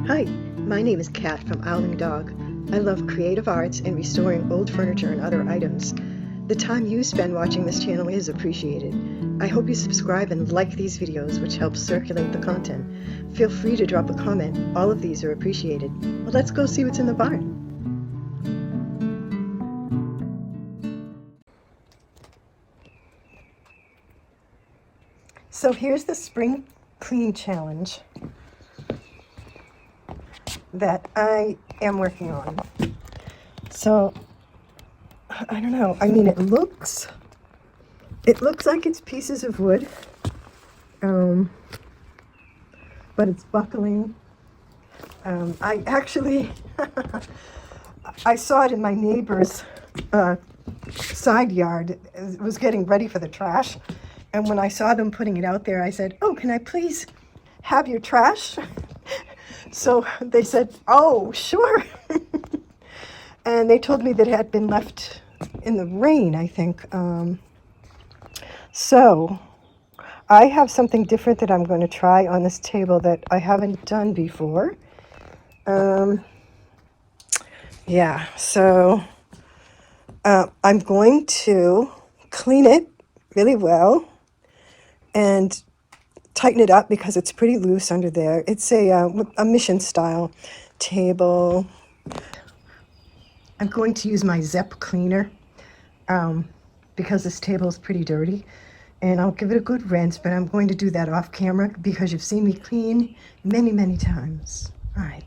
Hi, my name is Kat from Owling Dog. I love creative arts and restoring old furniture and other items. The time you spend watching this channel is appreciated. I hope you subscribe and like these videos, which helps circulate the content. Feel free to drop a comment. All of these are appreciated. Well, let's go see what's in the barn. So here's the spring clean challenge that I am working on. So I don't know. I mean, it looks like it's pieces of wood, but it's buckling. I actually I saw it in my neighbor's side yard. It was getting ready for the trash, and when I saw them putting it out there, I said, "Oh, can I please have your trash?" So they said, "Oh, sure." And they told me that it had been left in the rain, I think. So I have something different that I'm going to try on this table that I haven't done before. Yeah, so I'm going to clean it really well and tighten it up because it's pretty loose under there. It's a mission style table. I'm going to use my Zep cleaner because this table is pretty dirty, and I'll give it a good rinse, but I'm going to do that off camera because you've seen me clean many, many times. All right.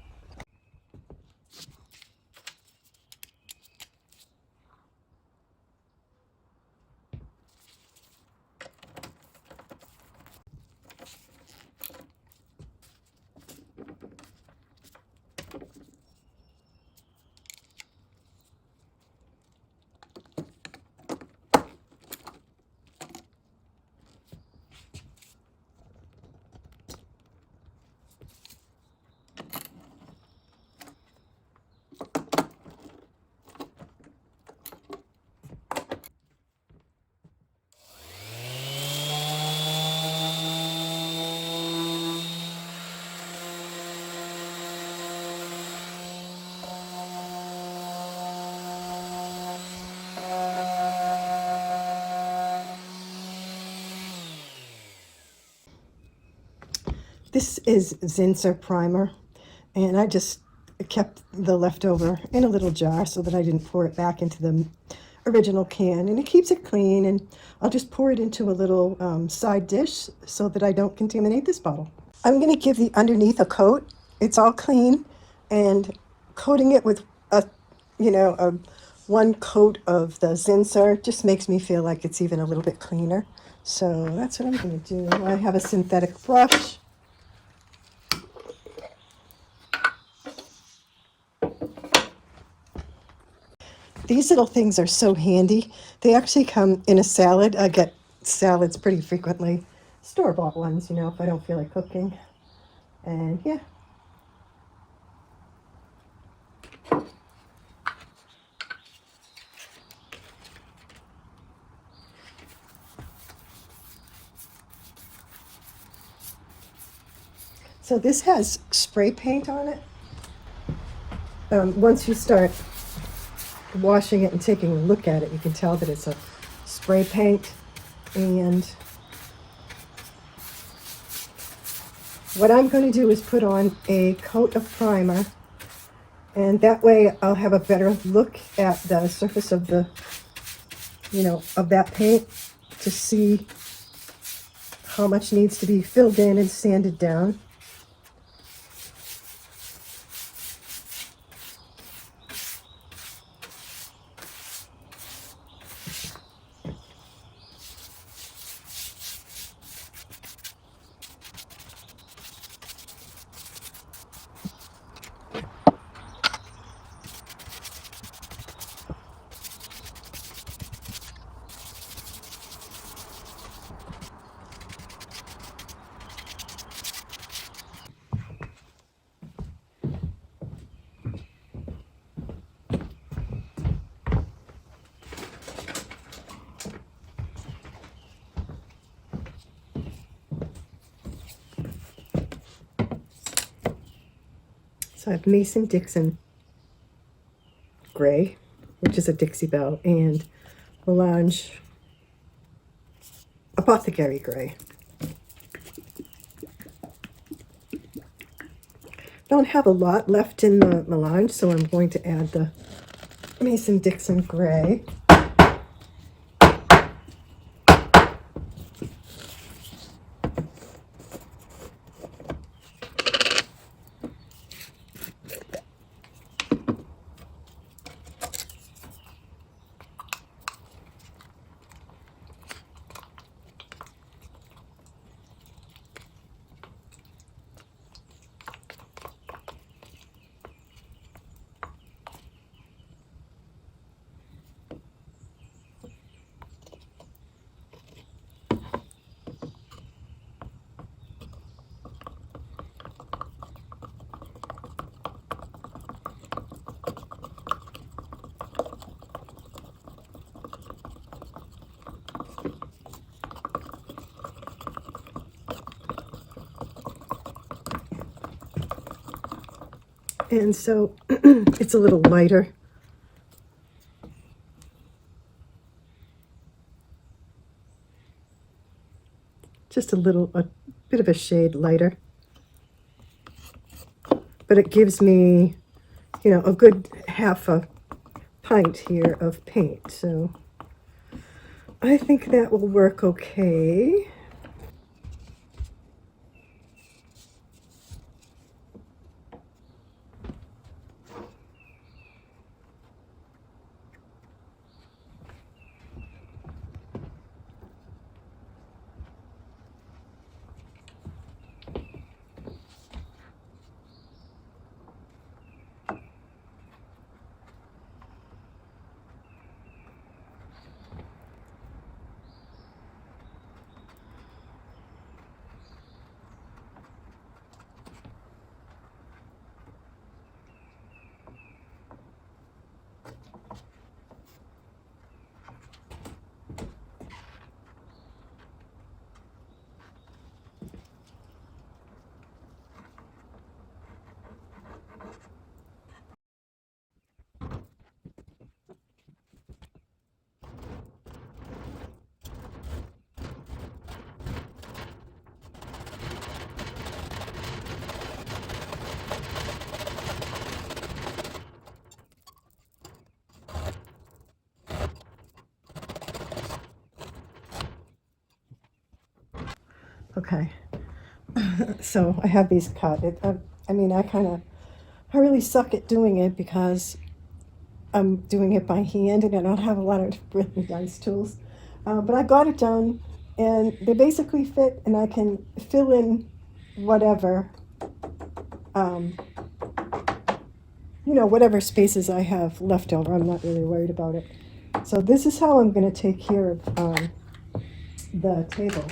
This is Zinnser primer, and I just kept the leftover in a little jar so that I didn't pour it back into the original can, and it keeps it clean, and I'll just pour it into a little side dish so that I don't contaminate this bottle. I'm going to give the underneath a coat. It's all clean, and coating it with one coat of the Zinnser just makes me feel like it's even a little bit cleaner. So that's what I'm going to do. I have a synthetic brush. These little things are so handy. They actually come in a salad. I get salads pretty frequently. Store-bought ones, if I don't feel like cooking. And yeah. So this has spray paint on it. Once you start washing it and taking a look at it, you can tell that it's a spray paint. And what I'm going to do is put on a coat of primer, and that way I'll have a better look at the surface of the of that paint to see how much needs to be filled in and sanded down. So I have Mason Dixon Gray, which is a Dixie Belle, and Melange Apothecary Gray. Don't have a lot left in the Melange, so I'm going to add the Mason Dixon Gray. And so it's a little lighter. Just a bit of a shade lighter. But it gives me, you know, a good half a pint here of paint. So I think that will work okay. Okay, so I have these cut. I mean, I really suck at doing it because I'm doing it by hand and I don't have a lot of really nice tools. But I got it done, and they basically fit, and I can fill in whatever, um, you know, whatever spaces I have left over. I'm not really worried about it. So this is how I'm going to take care of the table.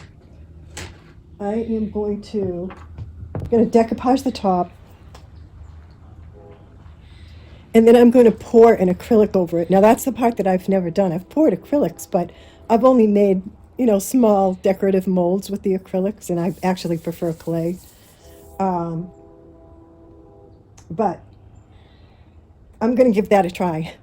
I am going to decoupage the top, and then I'm going to pour an acrylic over it. Now that's the part that I've never done. I've poured acrylics, but I've only made, you know, small decorative molds with the acrylics, and I actually prefer clay. Um, but I'm going to give that a try.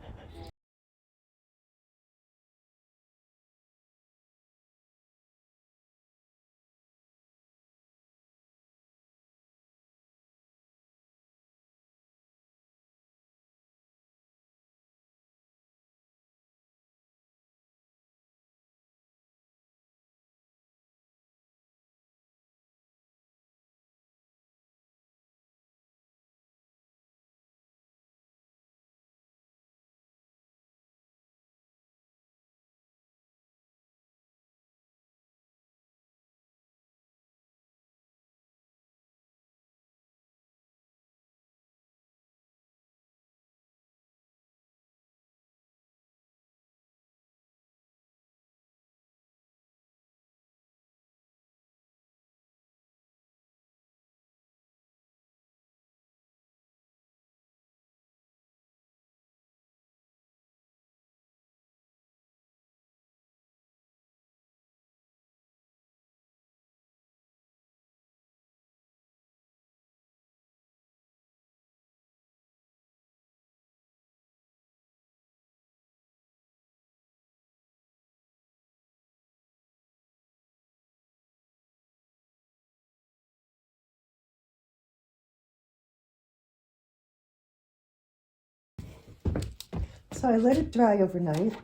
So I let it dry overnight.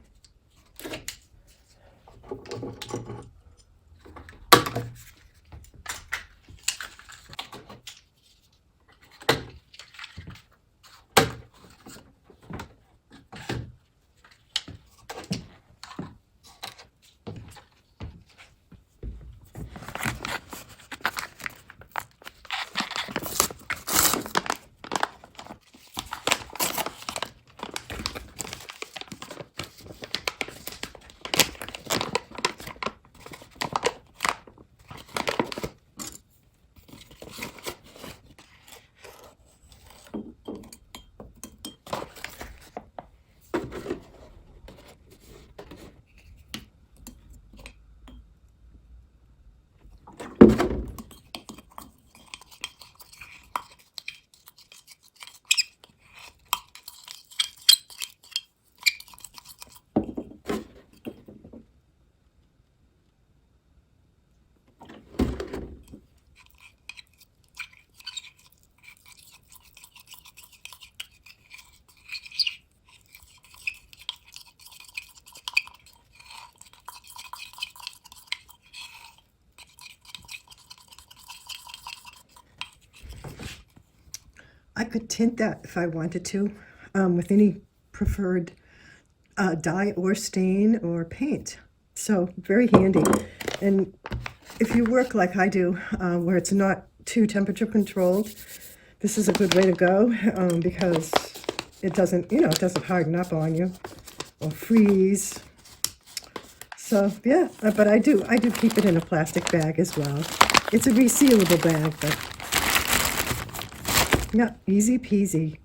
I could tint that if I wanted to, with any preferred dye or stain or paint. So very handy. And if you work like I do, where it's not too temperature controlled, this is a good way to go, because it doesn't, it doesn't harden up on you or freeze. So yeah, but I do keep it in a plastic bag as well. It's a resealable bag, but yeah, easy peasy.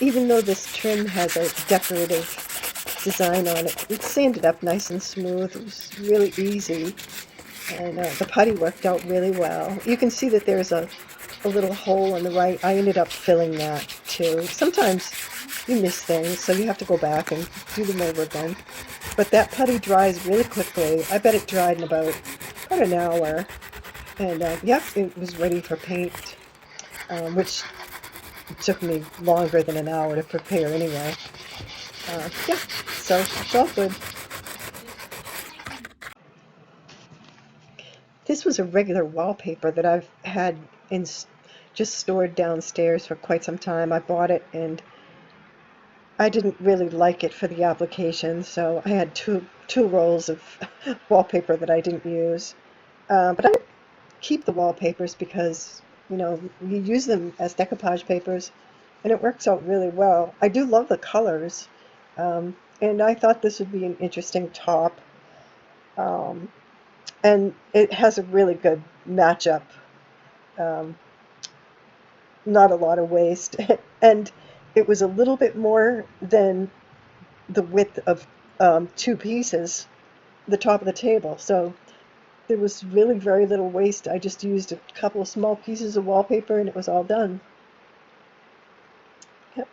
Even though this trim has a decorative design on it, it's sanded up nice and smooth. It was really easy, and the putty worked out really well. You can see that there's a little hole on the right. I ended up filling that too. Sometimes you miss things, so you have to go back and do them over again. But that putty dries really quickly. I bet it dried in about an hour. And yep, it was ready for paint, which took me longer than an hour to prepare anyway. Yeah, so it's all good. this was a regular wallpaper that I've had in just stored downstairs for quite some time. I bought it and I didn't really like it for the application, so I had two rolls of wallpaper that I didn't use. But I keep the wallpapers because, you know, you use them as decoupage papers, and it works out really well. I do love the colors, and I thought this would be an interesting top. Um, and it has a really good matchup. Um, not a lot of waste, and it was a little bit more than the width of two pieces, the top of the table. So there was really very little waste. I just used a couple of small pieces of wallpaper and it was all done. Yep.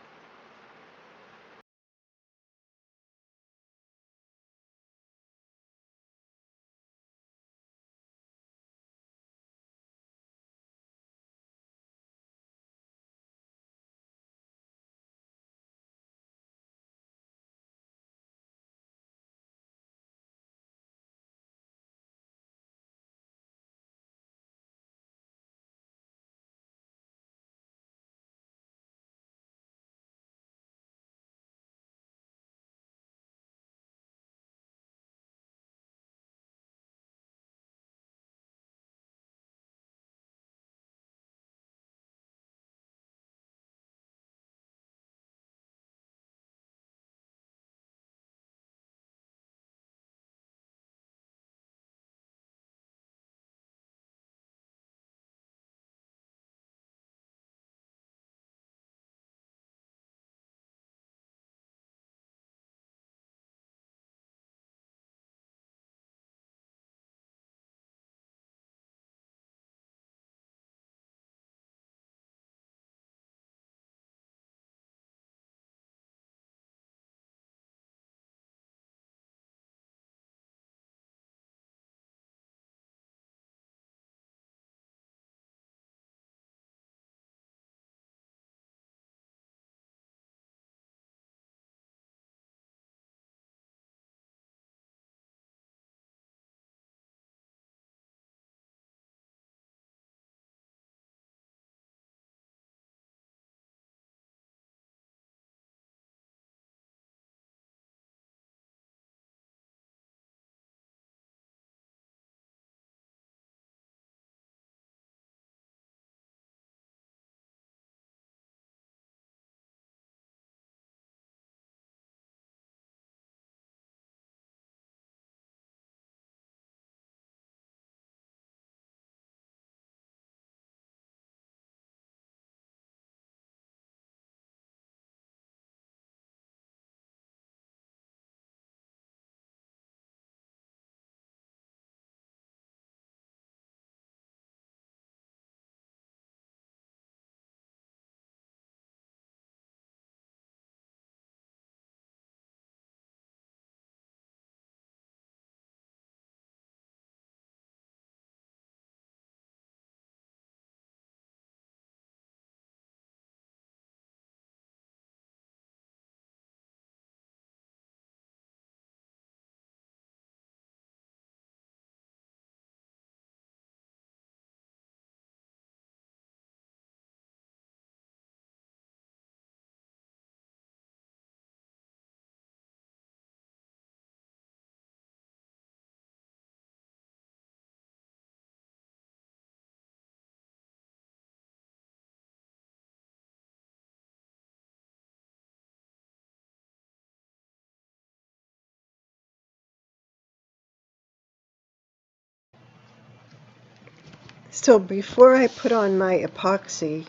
So before I put on my epoxy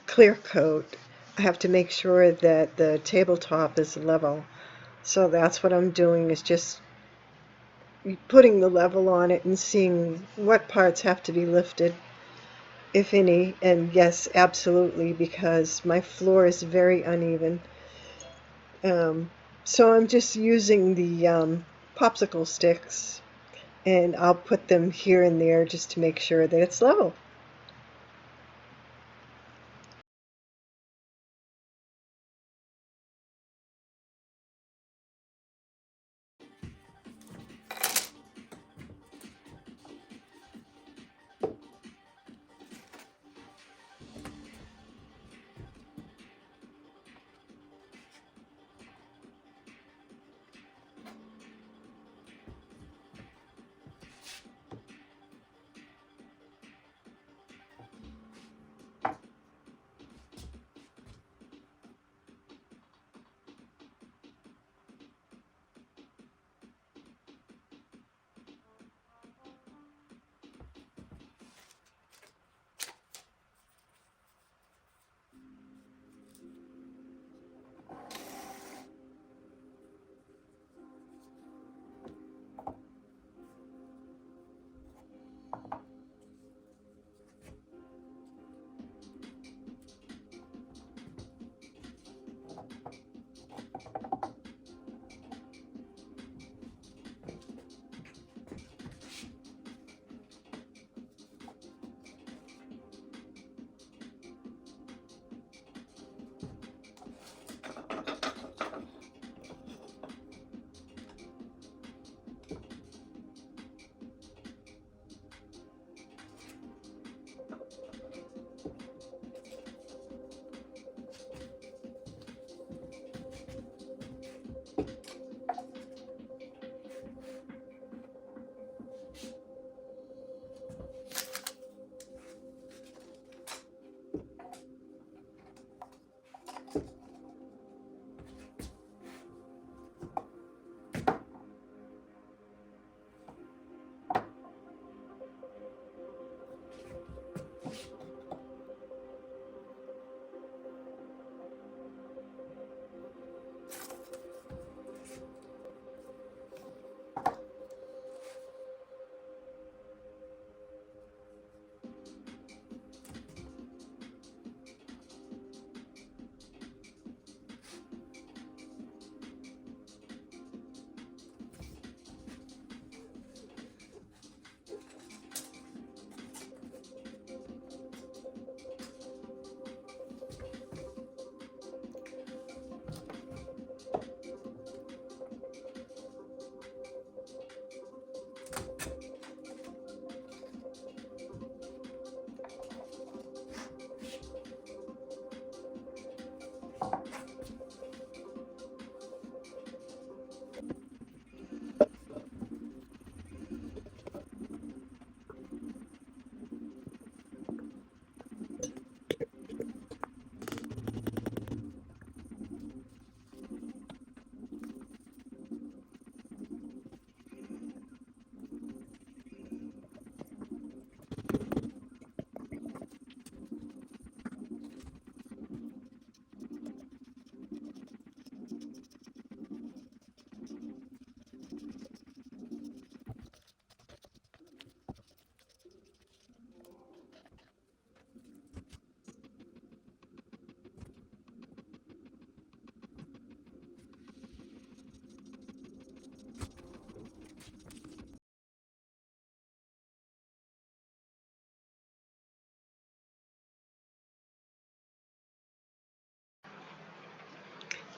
clear coat, I have to make sure that the tabletop is level. So that's what I'm doing, is just putting the level on it and seeing what parts have to be lifted, if any. And yes, absolutely, because my floor is very uneven. So I'm just using the popsicle sticks, and I'll put them here and there just to make sure that it's level.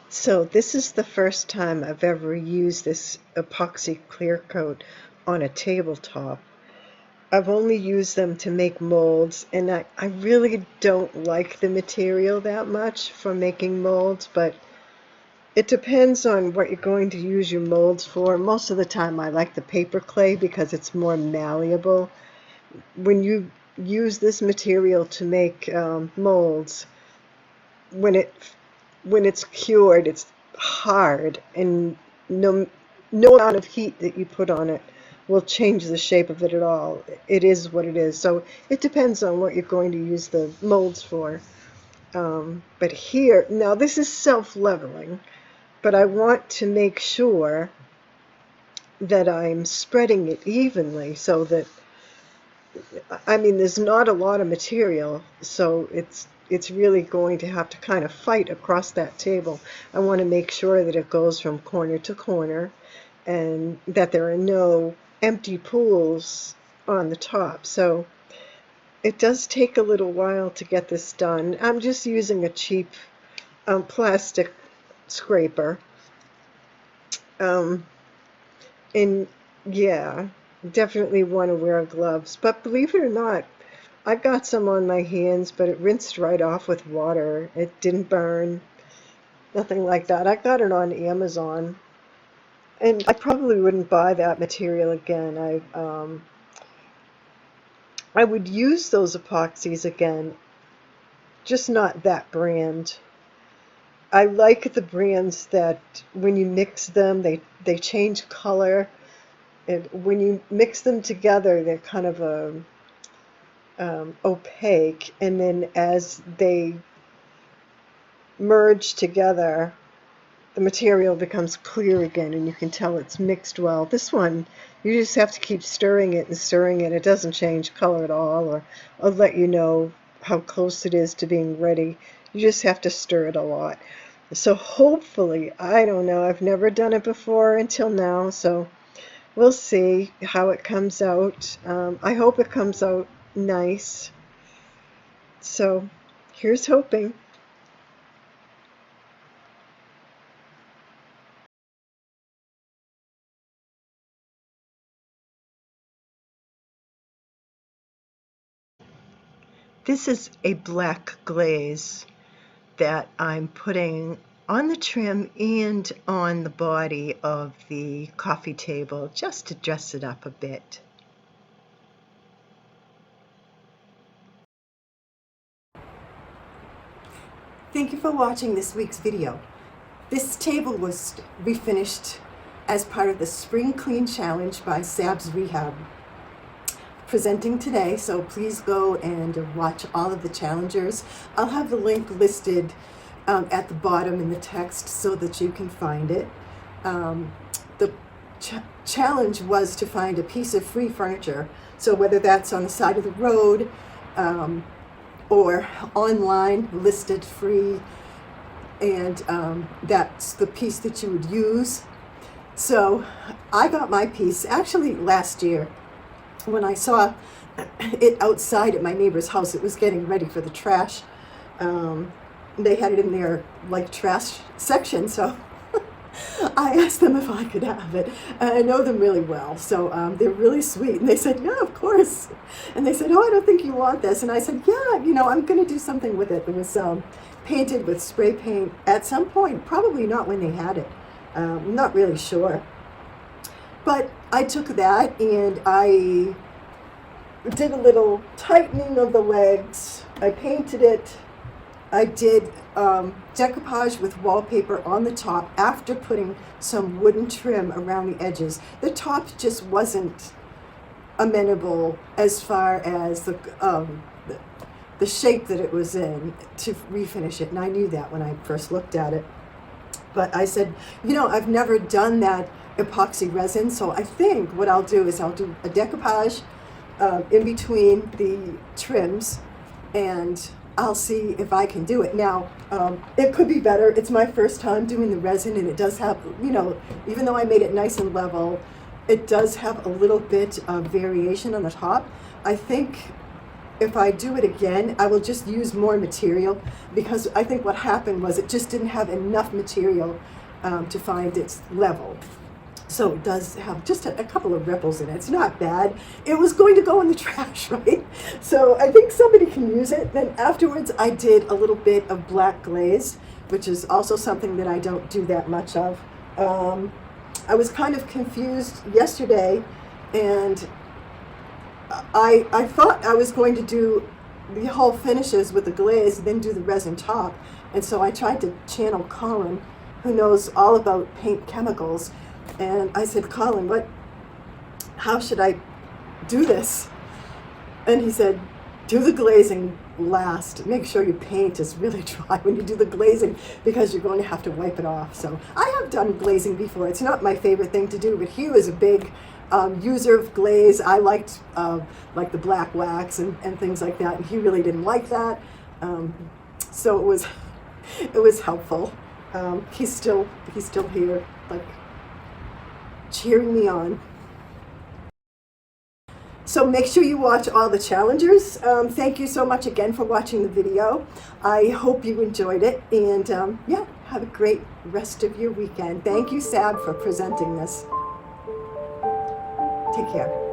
So this is the first time I've ever used this epoxy clear coat on a tabletop. I've only used them to make molds, and I really don't like the material that much for making molds, but it depends on what you're going to use your molds for. Most of the time I like the paper clay because it's more malleable. When you use this material to make molds, when it when it's cured, it's hard, and no amount of heat that you put on it will change the shape of it at all. It is what it is. So it depends on what you're going to use the molds for. But here, now this is self-leveling, but I want to make sure that I'm spreading it evenly so that, I mean, there's not a lot of material, so it's really going to have to kind of fight across that table. I want to make sure that it goes from corner to corner and that there are no empty pools on the top. So it does take a little while to get this done. I'm just using a cheap plastic scraper. And yeah, definitely want to wear gloves. But believe it or not, I got some on my hands, but it rinsed right off with water. It didn't burn, nothing like that. I got it on Amazon, and I probably wouldn't buy that material again. I would use those epoxies again, just not that brand. I like the brands that when you mix them, they change color. And when you mix them together, they're kind of opaque, and then as they merge together, the material becomes clear again, and you can tell it's mixed well. This one, you just have to keep stirring it and stirring it. It doesn't change color at all, or I'll let you know how close it is to being ready. You just have to stir it a lot. So hopefully, I don't know, I've never done it before until now, so we'll see how it comes out. I hope it comes out nice. So here's hoping. This is a black glaze that I'm putting on the trim and on the body of the coffee table just to dress it up a bit. Thank you for watching this week's video. This table was refinished as part of the Spring Clean Challenge by Sab's Rehab. Presenting today, so please go and watch all of the challengers. I'll have the link listed at the bottom in the text so that you can find it. The challenge was to find a piece of free furniture, so whether that's on the side of the road or online listed free, and that's the piece that you would use. So I got my piece actually last year when I saw it outside at my neighbor's house. It was getting ready for the trash. They had it in their like trash section, so I asked them if I could have it. I know them really well, so they're really sweet. And they said, yeah, of course. And they said, oh, I don't think you want this. And I said, yeah, you know, I'm going to do something with it. It was painted with spray paint at some point, probably not when they had it. I'm not really sure. But I took that and I did a little tightening of the legs. I painted it. I did decoupage with wallpaper on the top after putting some wooden trim around the edges. The top just wasn't amenable as far as the shape that it was in to refinish it, and I knew that when I first looked at it. But I said, you know, I've never done that epoxy resin, so I think what I'll do is I'll do a decoupage in between the trims, and I'll see if I can do it. Now, it could be better. It's my first time doing the resin, and it does have, you know, even though I made it nice and level, it does have a little bit of variation on the top. I think if I do it again, I will just use more material, because I think what happened was it just didn't have enough material to find its level. So it does have just a couple of ripples in it. It's not bad. It was going to go in the trash, right? So I think somebody can use it. Then afterwards I did a little bit of black glaze, which is also something that I don't do that much of. I was kind of confused yesterday, and I thought I was going to do the whole finishes with the glaze and then do the resin top. And so I tried to channel Colin, who knows all about paint chemicals. And I said, Colin, how should I do this? And he said, do the glazing last. Make sure your paint is really dry when you do the glazing, because you're going to have to wipe it off. So I have done glazing before. It's not my favorite thing to do, but Hugh is a big user of glaze. I liked like the black wax and things like that, and he really didn't like that. So it was helpful. He's still here, like, cheering me on. So make sure you watch all the challengers. Thank you so much again for watching the video. I hope you enjoyed it, and yeah, have a great rest of your weekend. Thank you, Sab, for presenting this. Take care.